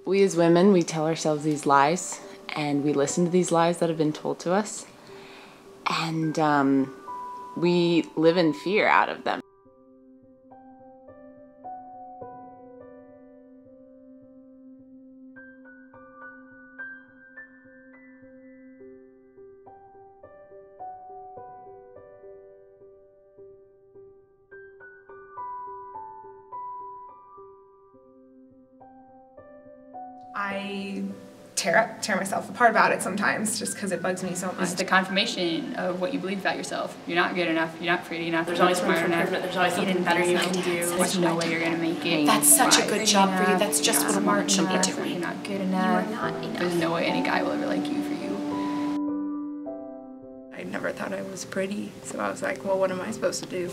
We as women, we tell ourselves these lies, and we listen to these lies that have been told to us, and we live in fear out of them. I tear myself apart about it sometimes just because it bugs me so much. It's the confirmation of what you believe about yourself. You're not good enough, you're not pretty enough, there's always smart enough, there's always something better you can do, there's no way you're going to make it. That's such a good job for you, that's just what a woman should be doing. You're not good enough. You are not enough. There's no way any guy will ever like you for you. I never thought I was pretty, so I was like, well, what am I supposed to do?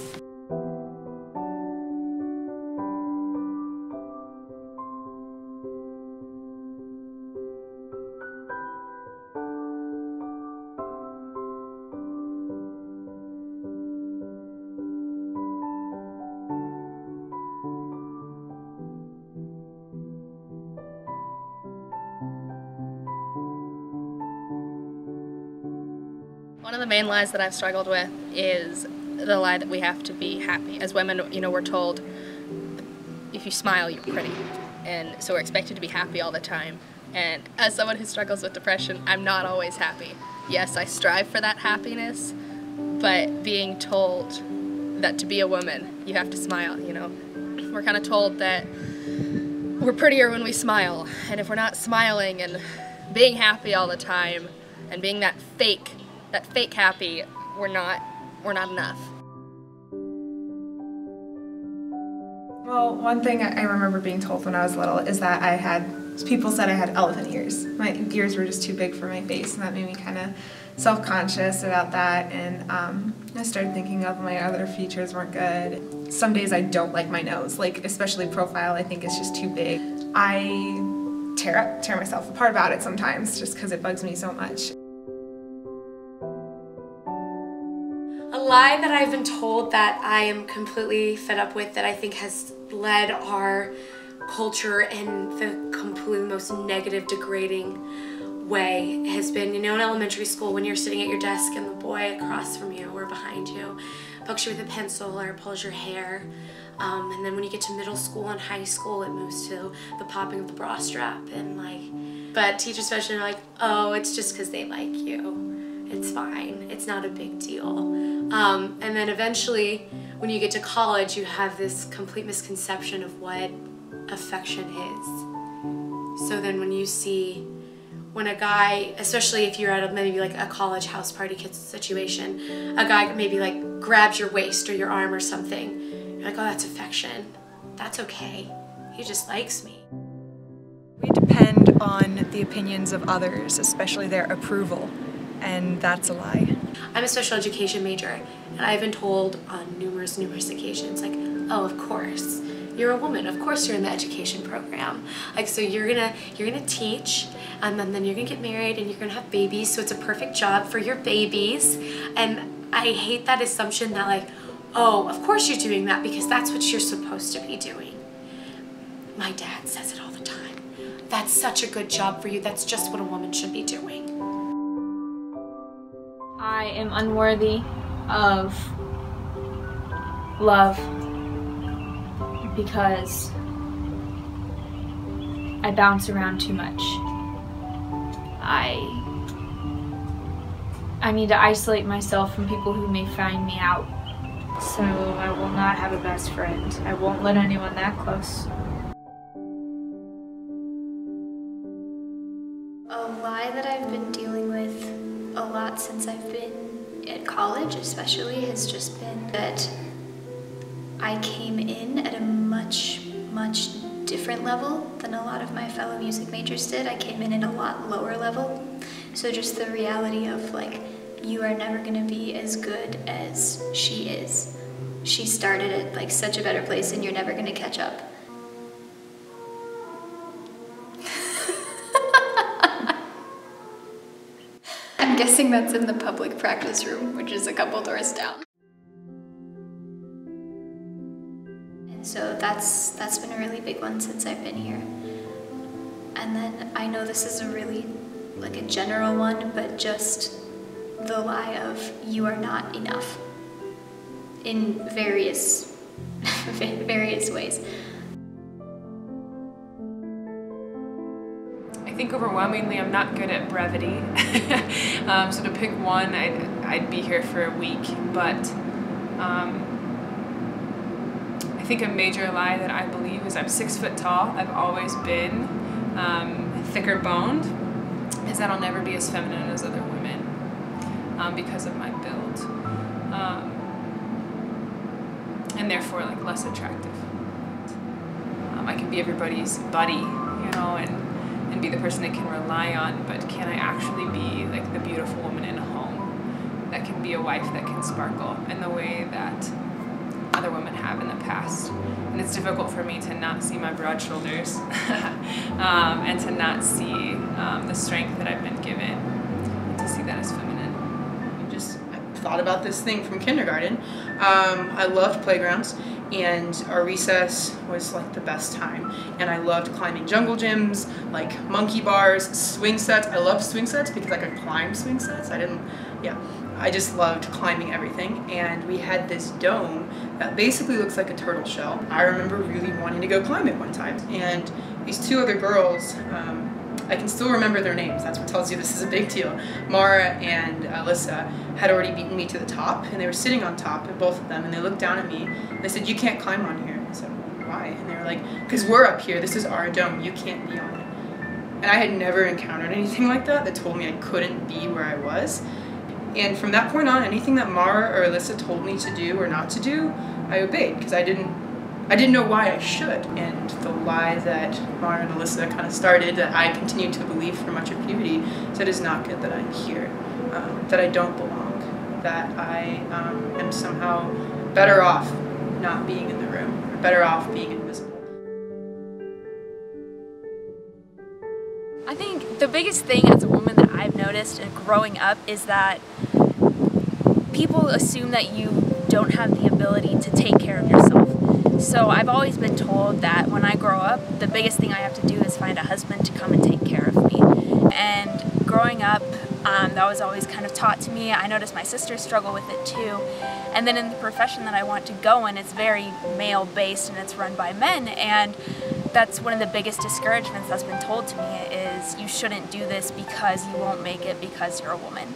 One of the main lies that I've struggled with is the lie that we have to be happy. As women, you know, we're told if you smile, you're pretty. And so we're expected to be happy all the time. And as someone who struggles with depression, I'm not always happy. Yes, I strive for that happiness, but being told that to be a woman, you have to smile, you know. We're kind of told that we're prettier when we smile. And if we're not smiling and being happy all the time and being that fake happy, we're not enough. Well, one thing I remember being told when I was little is that people said I had elephant ears. My ears were just too big for my face, and that made me kind of self-conscious about that, and I started thinking of my other features weren't good. Some days I don't like my nose, like especially profile, I think it's just too big. I tear myself apart about it sometimes just because it bugs me so much. A lie that I've been told that I am completely fed up with, that I think has led our culture in the completely most negative, degrading way has been, you know, in elementary school when you're sitting at your desk and the boy across from you or behind you pokes you with a pencil or pulls your hair. And then when you get to middle school and high school, it moves to the popping of the bra strap and but teachers especially are like, oh, it's just because they like you. It's fine, it's not a big deal. And then eventually, when you get to college, you have this complete misconception of what affection is. So then when a guy, especially if you're at maybe like a college house party situation, a guy maybe like grabs your waist or your arm or something, you're like, oh, that's affection. That's okay, he just likes me. We depend on the opinions of others, especially their approval. And that's a lie. I'm a special education major, and I've been told on numerous occasions, like, oh, of course, you're a woman, of course you're in the education program. Like, so you're gonna teach, and then you're gonna get married, and you're gonna have babies, so it's a perfect job for your babies. And I hate that assumption that like, oh, of course you're doing that because that's what you're supposed to be doing. My dad says it all the time. That's such a good job for you, that's just what a woman should be doing. I am unworthy of love because I bounce around too much. I need to isolate myself from people who may find me out. So I will not have a best friend. I won't let anyone that close. A lie that I've been dealing with a lot since I've been at college especially has just been that I came in at a much different level than a lot of my fellow music majors did. I came in at a lot lower level. So just the reality of like, you are never gonna be as good as she is. She started at like such a better place and you're never gonna catch up. I'm guessing that's in the public practice room, which is a couple doors down. And so that's been a really big one since I've been here. And then I know this is a really like a general one, but just the lie of you are not enough in various ways. I think overwhelmingly I'm not good at brevity. So to pick one, I'd be here for a week, but I think a major lie that I believe is I'm 6 foot tall. I've always been thicker boned, is that I'll never be as feminine as other women because of my build, and therefore like less attractive. I can be everybody's buddy, you know, and be the person they can rely on, but can I actually be like the beautiful woman in a home that can be a wife that can sparkle in the way that other women have in the past? And it's difficult for me to not see my broad shoulders and to not see the strength that I've been given, and to see that as feminine. I thought about this thing from kindergarten. I loved playgrounds, and our recess was like the best time. And I loved climbing jungle gyms, like monkey bars, swing sets. I loved swing sets because I could climb swing sets. I just loved climbing everything. And we had this dome that basically looks like a turtle shell. I remember really wanting to go climb it one time. And these two other girls, I can still remember their names. That's what tells you this is a big deal. Mara and Alyssa had already beaten me to the top, and they were sitting on top, both of them, and they looked down at me. They said, "You can't climb on here." I said, "Why?" And they were like, "Because we're up here. This is our dome. You can't be on it." And I had never encountered anything like that told me I couldn't be where I was. And from that point on, anything that Mara or Alyssa told me to do or not to do, I obeyed, because I didn't know why I should. And the lie that Mara and Alyssa kind of started, that I continued to believe for much of puberty, is that it's not good that I'm here, that I don't belong, that I am somehow better off not being in the room, or better off being invisible. I think the biggest thing as a woman that I've noticed in growing up is that people assume that you don't have the ability to take care of yourself. So I've always been told that when I grow up, the biggest thing I have to do is find a husband to come and take care of me. And growing up, that was always kind of taught to me. I noticed my sisters struggle with it too. And then in the profession that I want to go in, it's very male-based and it's run by men. And that's one of the biggest discouragements that's been told to me is you shouldn't do this because you won't make it because you're a woman.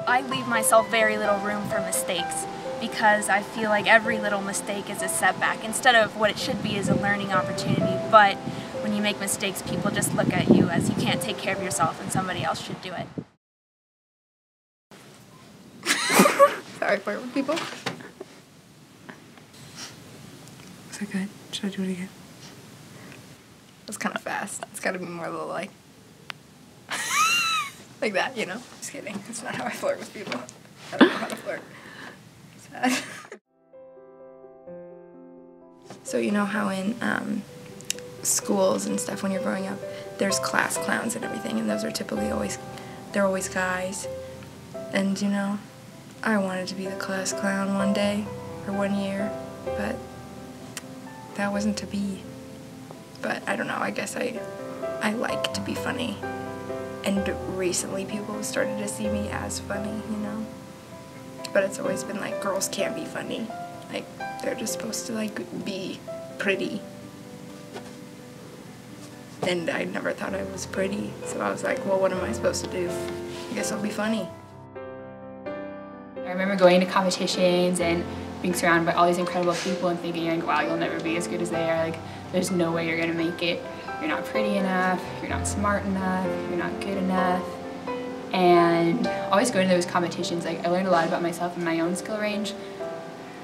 I leave myself very little room for mistakes because I feel like every little mistake is a setback instead of what it should be is a learning opportunity. But when you make mistakes, people just look at you as you can't take care of yourself and somebody else should do it. Sorry, flirt with people. Is that good? Should I do it again? That's kind of fast. It's got to be more little like like that, you know? Just kidding. That's not how I flirt with people. I don't know how to flirt. Sad. So you know how in schools and stuff when you're growing up, there's class clowns and everything, and those are typically they're always guys. And you know, I wanted to be the class clown one day or one year, but that wasn't to be. But I don't know, I guess I like to be funny. And recently people have started to see me as funny, you know? But it's always been like, girls can't be funny. Like, they're just supposed to like be pretty. And I never thought I was pretty. So I was like, well, what am I supposed to do? I guess I'll be funny. I remember going to competitions and being surrounded by all these incredible people and thinking, like, wow, you'll never be as good as they are. Like, there's no way you're gonna make it. You're not pretty enough, you're not smart enough, you're not good enough. And always going to those competitions, like, I learned a lot about myself and my own skill range,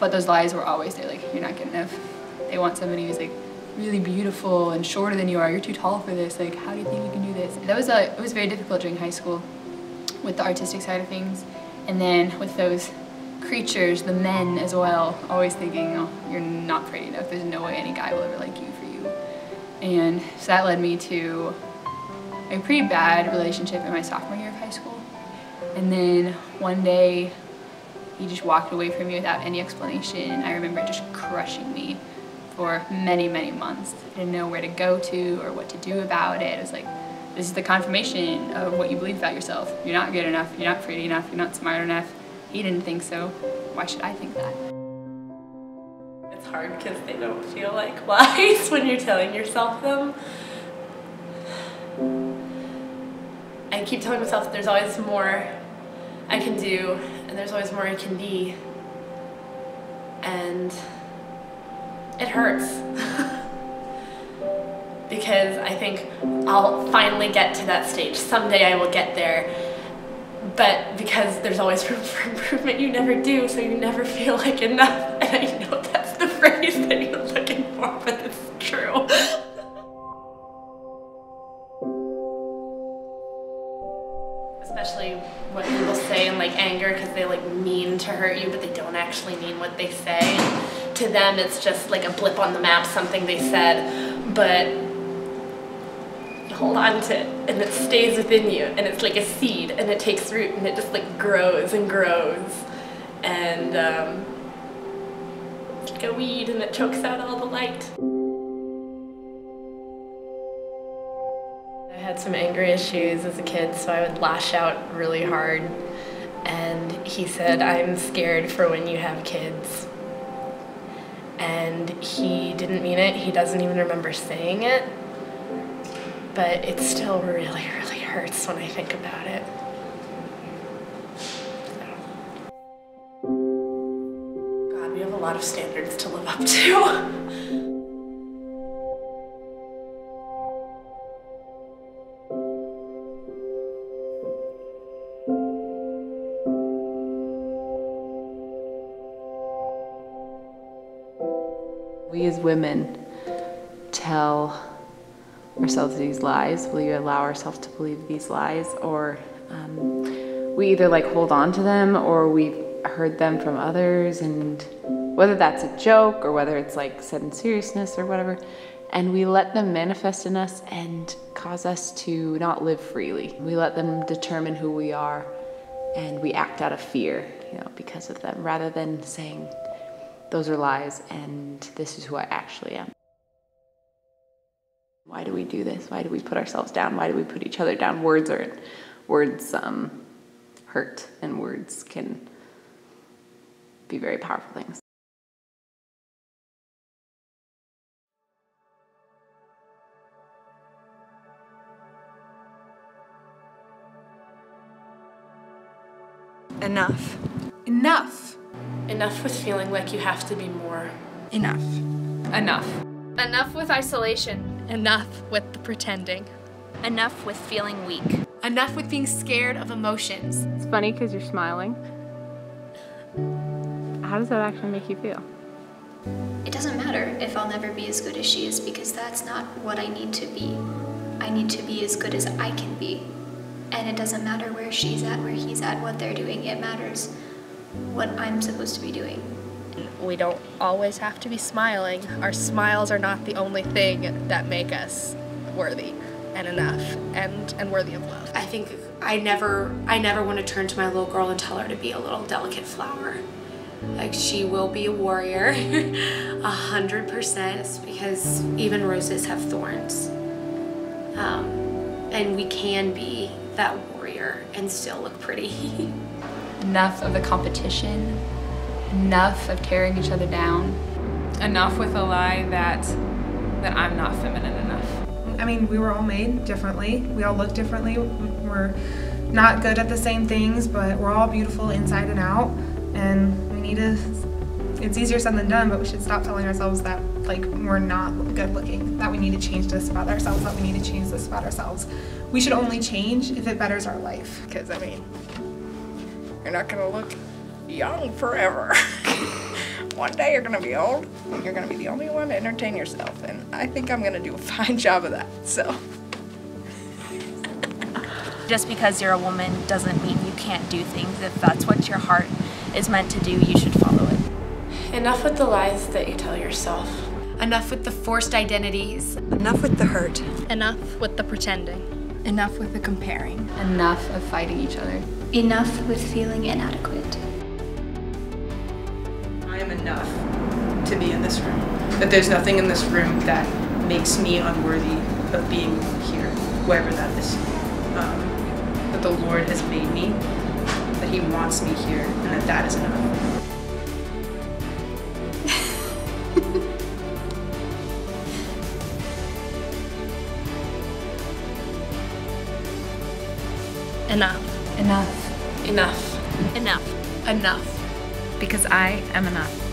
but those lies were always there, like, you're not good enough. They want somebody who's like really beautiful and shorter than you are. You're too tall for this. Like, how do you think you can do this? It was very difficult during high school with the artistic side of things. And then with those creatures, the men as well, always thinking, oh, you're not pretty enough. There's no way any guy will ever like you for you. And so that led me to a pretty bad relationship in my sophomore year of high school. And then one day, he just walked away from me without any explanation. I remember it just crushing me for many, many months. I didn't know where to go to or what to do about it. It was like, this is the confirmation of what you believe about yourself. You're not good enough, you're not pretty enough, you're not smart enough. He didn't think so. Why should I think that? It's hard because they don't feel like lies when you're telling yourself them. I keep telling myself there's always more I can do and there's always more I can be. And it hurts. Because I think I'll finally get to that stage. Someday I will get there. But because there's always room for improvement, you never do, so you never feel like enough. And I know that's the phrase that you're looking for, but it's true. Especially what people say in like anger, because they like mean to hurt you, but they don't actually mean what they say. And to them, it's just like a blip on the map, something they said, but you hold on to it, and it stays within you, and it's like a seed, and it takes root, and it just like grows and grows, and it's like a weed, and it chokes out all the light. I had some anger issues as a kid, so I would lash out really hard. And he said, I'm scared for when you have kids. And he didn't mean it. He doesn't even remember saying it. But it still really, really hurts when I think about it. God, we have a lot of standards to live up to. We as women tell ourselves these lies. We allow ourselves to believe these lies, or we either like hold on to them, or we've heard them from others, and whether that's a joke or whether it's like said in seriousness or whatever, and we let them manifest in us and cause us to not live freely. We let them determine who we are, and we act out of fear, because of them, rather than saying, those are lies, and this is who I actually am. Why do we do this? Why do we put ourselves down? Why do we put each other down? Words hurt, and words can be very powerful things. Enough. Enough. Enough with feeling like you have to be more. Enough. Enough. Enough with isolation. Enough with the pretending. Enough with feeling weak. Enough with being scared of emotions. It's funny because you're smiling. How does that actually make you feel? It doesn't matter if I'll never be as good as she is, because that's not what I need to be. I need to be as good as I can be. And it doesn't matter where she's at, where he's at, what they're doing. It matters what I'm supposed to be doing. We don't always have to be smiling. Our smiles are not the only thing that make us worthy and enough and worthy of love. I think I never want to turn to my little girl and tell her to be a little delicate flower. Like, she will be a warrior, 100%, because even roses have thorns. And we can be that warrior and still look pretty. Enough of the competition. Enough of tearing each other down. Enough with a lie that I'm not feminine enough. I mean, we were all made differently. We all look differently. We're not good at the same things, but we're all beautiful inside and out. And we need to, it's easier said than done, but we should stop telling ourselves that like we're not good looking, that we need to change this about ourselves, that we need to change this about ourselves. We should only change if it betters our life. Because, I mean, you're not going to look young forever. One day you're going to be old, and you're going to be the only one to entertain yourself. And I think I'm going to do a fine job of that, so. Just because you're a woman doesn't mean you can't do things. If that's what your heart is meant to do, you should follow it. Enough with the lies that you tell yourself. Enough with the forced identities. Enough with the hurt. Enough with the pretending. Enough with the comparing. Enough of fighting each other. Enough with feeling inadequate. I am enough to be in this room. That there's nothing in this room that makes me unworthy of being here, whoever that is. That the Lord has made me, that He wants me here, and that is enough. Enough. Enough. Enough. Enough. Enough. Because I am enough.